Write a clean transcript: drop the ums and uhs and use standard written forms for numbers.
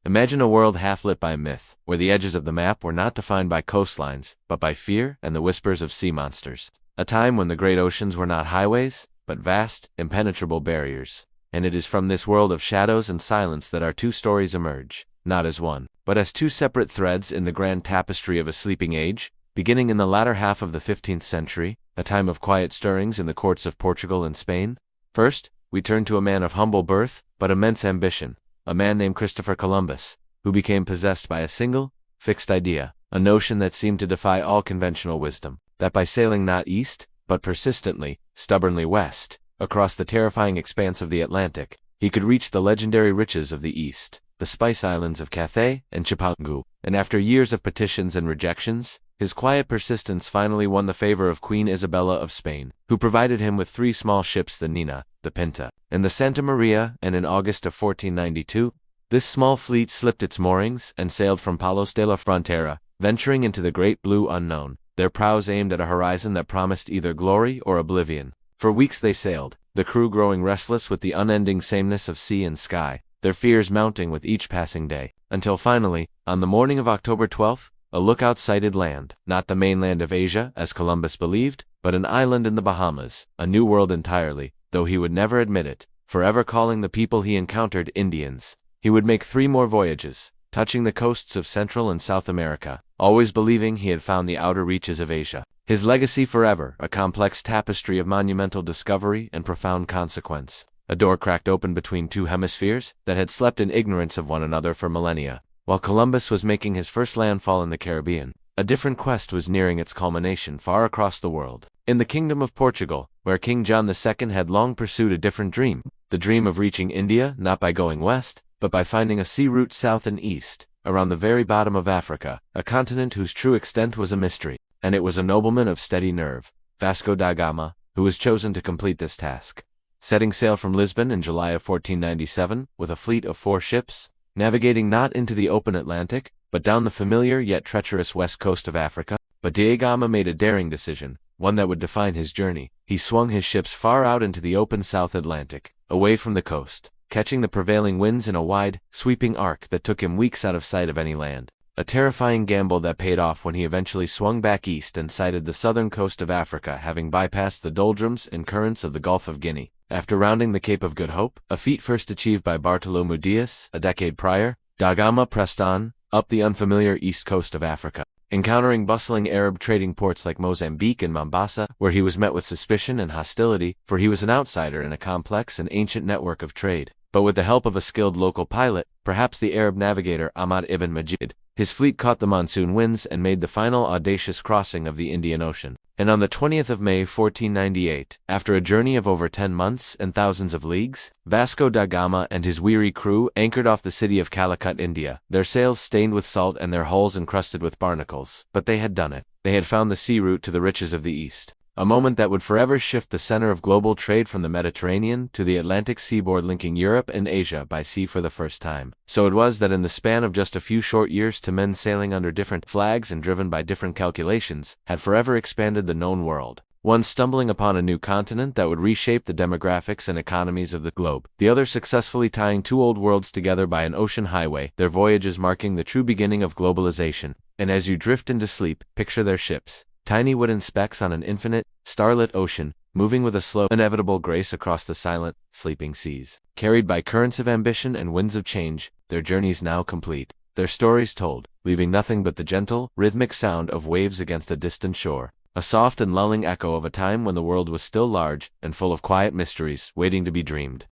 Imagine a world half-lit by myth, where the edges of the map were not defined by coastlines, but by fear and the whispers of sea monsters. A time when the great oceans were not highways, but vast, impenetrable barriers. And it is from this world of shadows and silence that our two stories emerge, not as one, but as two separate threads in the grand tapestry of a sleeping age, beginning in the latter half of the 15th century, a time of quiet stirrings in the courts of Portugal and Spain. First, we turn to a man of humble birth, but immense ambition, a man named Christopher Columbus, who became possessed by a single, fixed idea, a notion that seemed to defy all conventional wisdom, that by sailing not east, but persistently, stubbornly west, across the terrifying expanse of the Atlantic, he could reach the legendary riches of the East, the spice islands of Cathay and Chipangu, and after years of petitions and rejections, his quiet persistence finally won the favor of Queen Isabella of Spain, who provided him with 3 small ships, the Nina, the Pinta, and the Santa Maria, and in August of 1492, this small fleet slipped its moorings and sailed from Palos de la Frontera, venturing into the great blue unknown, their prows aimed at a horizon that promised either glory or oblivion. For weeks they sailed, the crew growing restless with the unending sameness of sea and sky, their fears mounting with each passing day, until finally, on the morning of October 12th, a lookout sighted land, not the mainland of Asia, as Columbus believed, but an island in the Bahamas, a new world entirely, though he would never admit it, forever calling the people he encountered Indians. He would make 3 more voyages, touching the coasts of Central and South America, always believing he had found the outer reaches of Asia. His legacy forever, a complex tapestry of monumental discovery and profound consequence. A door cracked open between 2 hemispheres that had slept in ignorance of one another for millennia. While Columbus was making his first landfall in the Caribbean, a different quest was nearing its culmination far across the world. In the Kingdom of Portugal, where King John II had long pursued a different dream, the dream of reaching India not by going west, but by finding a sea route south and east, around the very bottom of Africa, a continent whose true extent was a mystery. And it was a nobleman of steady nerve, Vasco da Gama, who was chosen to complete this task. Setting sail from Lisbon in July of 1497, with a fleet of 4 ships, navigating not into the open Atlantic, but down the familiar yet treacherous west coast of Africa, but da Gama made a daring decision, one that would define his journey. He swung his ships far out into the open South Atlantic, away from the coast, catching the prevailing winds in a wide, sweeping arc that took him weeks out of sight of any land. A terrifying gamble that paid off when he eventually swung back east and sighted the southern coast of Africa, having bypassed the doldrums and currents of the Gulf of Guinea. After rounding the Cape of Good Hope, a feat first achieved by Bartolomeu Dias a decade prior, da Gama pressed on, up the unfamiliar east coast of Africa, encountering bustling Arab trading ports like Mozambique and Mombasa, where he was met with suspicion and hostility, for he was an outsider in a complex and ancient network of trade. But with the help of a skilled local pilot, perhaps the Arab navigator Ahmad ibn Majid, his fleet caught the monsoon winds and made the final audacious crossing of the Indian Ocean. And on the 20th of May 1498, after a journey of over 10 months and thousands of leagues, Vasco da Gama and his weary crew anchored off the city of Calicut, India, their sails stained with salt and their hulls encrusted with barnacles. But they had done it. They had found the sea route to the riches of the East. A moment that would forever shift the center of global trade from the Mediterranean to the Atlantic seaboard, linking Europe and Asia by sea for the first time. So it was that in the span of just a few short years, 2 men sailing under different flags and driven by different calculations had forever expanded the known world. One stumbling upon a new continent that would reshape the demographics and economies of the globe, the other successfully tying 2 old worlds together by an ocean highway, their voyages marking the true beginning of globalization. And as you drift into sleep, picture their ships. Tiny wooden specks on an infinite, starlit ocean, moving with a slow, inevitable grace across the silent, sleeping seas. Carried by currents of ambition and winds of change, their journeys now complete, their stories told, leaving nothing but the gentle, rhythmic sound of waves against a distant shore, a soft and lulling echo of a time when the world was still large and full of quiet mysteries waiting to be dreamed.